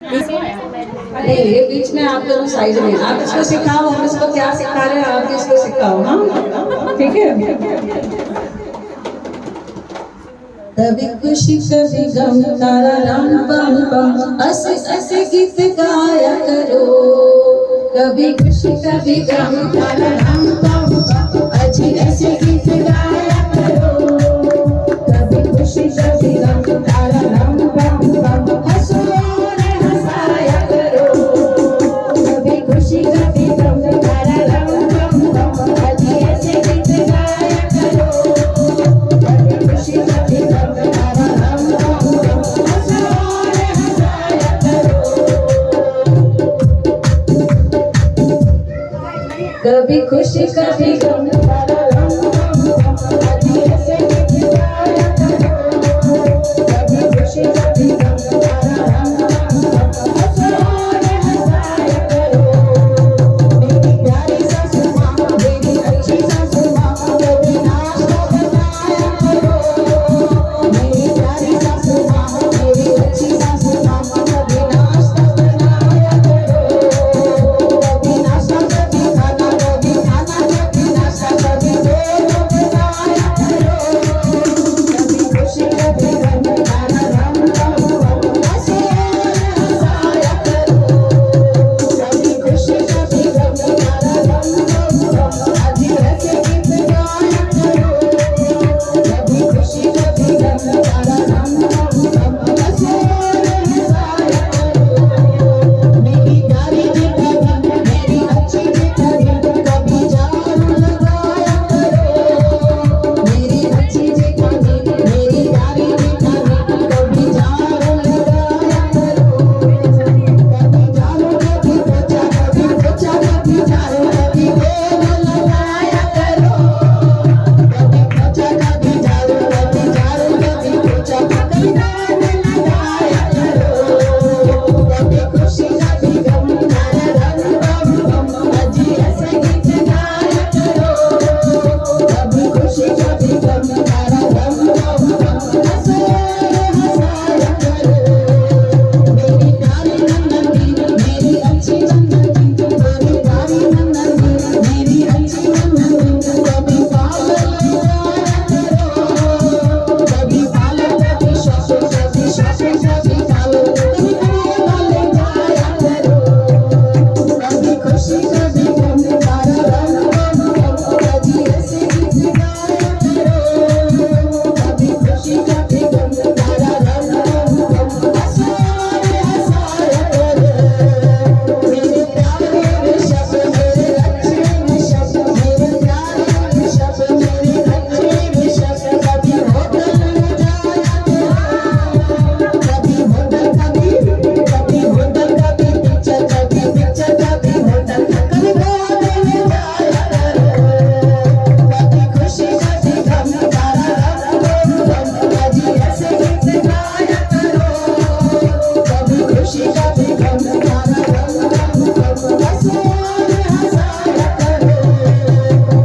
नहीं, ये बीच में आप दोनों साइड में, आप इसको सिखाओ, हम इसको क्या सिखा रहे हैं, आप इसको सिखाओ। हाँ ठीक है। कभी खुशी कभी गम, तारा राम बम बम, ऐसे ऐसे गीत गाया करो। कभी खुशी कभी गम, तारा राम बम बम, अच्छी ऐसे गीत गाया करो। कभी खुशी कभी गम, तारा राम बम बम, हंसो और हंसाया करो। कभी खुशी कभी गम, तारा राम बम बम, अच्छी ऐसे गीत गाया करो। कभी खुशी कभी गम, तारा राम बम बम, हंसो और हंसाया करो। कभी खुशी कभी गम, तारा राम बम बम, अच्छी ऐसे गीत गाया करो। कभी खुशी कभी गम, तारा राम बम बम, हंसो और हंसाया करो। मेरी प्यारी सासू माँ, मेरी अच्छी सासू माँ, कभी नाश्ता बनाया करो। मेरी प्यारी सासू माँ, मेरी अच्छी सासू माँ, कभी नाश्ता बनाया करो। कभी नाश्ता कभी खाना, कभी खाना कभी नाश्ता, कभी दोनों बनाया करो। कभी खुशी कभी गम, तारा राम बम बम, हंसो और हंसाया करो। कभी खुशी कभी गम, तारा राम बम बम, अच्छी ऐसे गीत गाया करो। कभी खुशी कभी गम, तारा राम बम बम, हंसो और हंसाया करो। मेरी प्यारी जेठानी, मेरी अच्छी जेठानी, कभी झाड़ू लगाया करो। मेरी अच्छी जेठानी, मेरी प्यारी जेठानी, कभी झाड़ू लगाया करो। कभी झाड़ू कभी पोछा, कभी पोछा कभी झाड़ू, कभी दोनों लगाया करो। कभी पोछा कभी झाड़ू, कभी झाड़ू कभी पोछा, कभी दोनों लगाया करो। कभी खुशी कभी गम, तारा राम बम बम, अच्छी ऐसे गीत गाया करो। कभी खुशी कभी गम, तारा राम बम बम, हंसो और हंसाया करो। मेरी प्यारी नंदनी, मेरी अच्छी नंदनी, मेरी प्यारी नंदनी, मेरी अच्छी नंदनी, कभी पागल गाया करो। कभी पागल कभी शौक, कभी शौक कभी पागल, कभी पागल गाया करो। कभी खुशी कभी गम, तारा राम बम बम, अच्छी ऐसे गीत गाया करो। कभी खुशी कभी गम, तारा राम बम बम, हंसो और हंसाया करो। मेरे प्यारे ऋषभ, मेरे अच्छे ऋषभ, मेरे प्यारे ऋषभ, मेरे अच्छे ऋषभ, कभी होटल में जाया करो। कभी होटल कभी होटल, कभी पिक्चर, कभी पिक्चर कभी होटल, कभी होटल में जाया करो। कभी खुशी कभी गम, तारा राम बम बम, अच्छी ऐसे गीत गाया करो। कभी खुशी कभी गम, तारा राम बम बम, हंसो और हंसाया करो।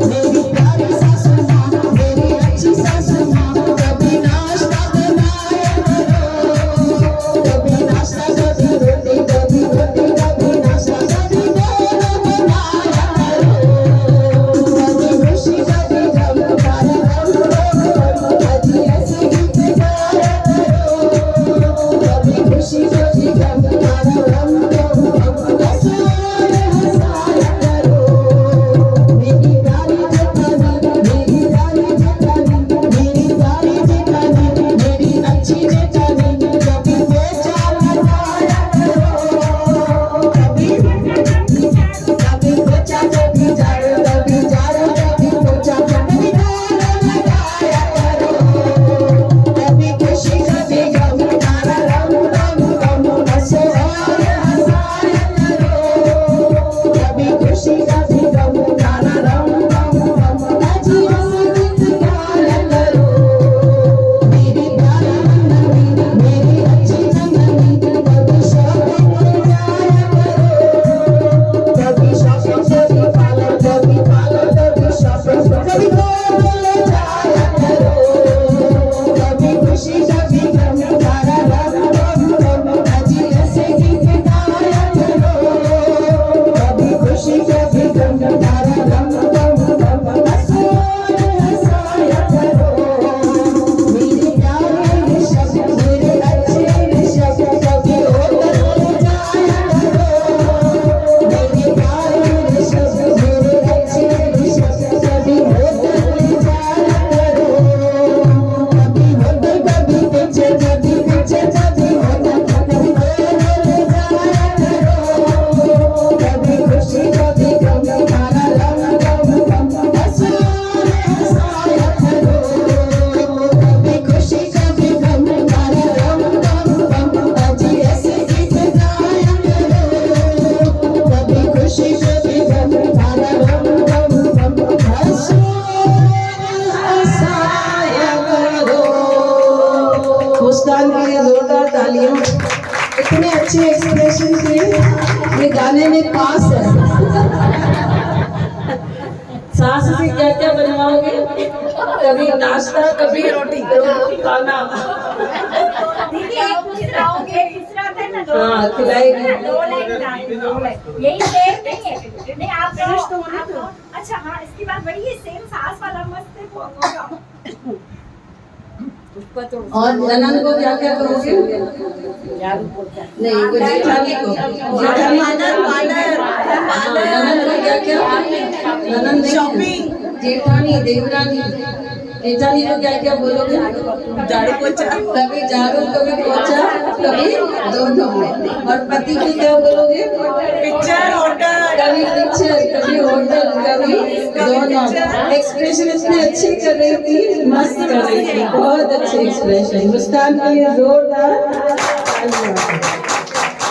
मेरी प्यारी सासू माँ, मेरी अच्छी सासू माँ, कभी नाश्ता बनाया करो। कभी नाश्ता कभी रोटी, कभी रोटी कभी नाश्ता, कभी दोनों बनाया करो। कभी खुशी कभी गम, तारा राम बम बम, अच्छी ऐसे गीत गाया करो। कभी खुशी कभी गम, तारा राम बम बम, हंसो और हंसाया करो। मेरी प्यारी जेठानी, मेरी प्यारी जेठानी, मेरी प्यारी जेठानी, मेरी अच्छी जेठानी, कभी पोछा लगाया करो। कभी पोछा कभी झाड़ू, कभी झाड़ू कभी पोछा, कभी दोनों लगाया करो। कभी खुशी कभी गम, तारा राम बम बम, हंसो और हंसाया करो। कभी खुशी कभी गम, तारा राम बम बम, अच्छी ऐसे गीत गाया करो। मेरी प्यारी नंदनी, मेरी अच्छी नंदनी, कभी शौक में जाया करो। कभी शौक कभी पागल, कभी पागल कभी शौक, कभी दोनों ले जाया करो। कभी खुशी कभी गम, तारा राम बम बम, अच्छी ऐसे एक्सप्रेशन के ये गाने में पास है। सास से क्या क्या बनवाओगे? कभी नाश्ता, कभी रोटी खाना। हाँ खिलाएगी। यही सेम नहीं है, नहीं आप अच्छा हाँ इसकी बात बड़ी है, सेम सास वाला मस्त है और ननद को क्या क्या करोगे? नहीं वो जेठानी को, ननद को क्या क्या? ननद शॉपिंग, जेठानी देवरानी, जेठानी को क्या क्या बोलोगे? झाड़ू पोछा, कभी झाड़ू कभी पोछा कभी दोनों। और पति को क्या बोलोगे? पिक्चर होटल, कभी पिक्चर कभी होटल कभी दोनों। एक्सप्रेशन इतने अच्छे कर रही थी, मस्त कर रही थी, बहुत अच्छे एक्सप्रेशन। मुस्कान के लिए जोरदार।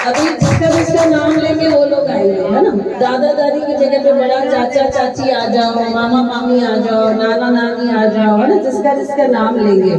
अभी जिसका नाम लेंगे वो लोग आएंगे, है ना। दादा दादी की जगह पे बड़ा चाचा चाची आ जाओ, मामा मामी आ जाओ, नाना नानी आ जाओ, है ना। जिसका नाम लेंगे।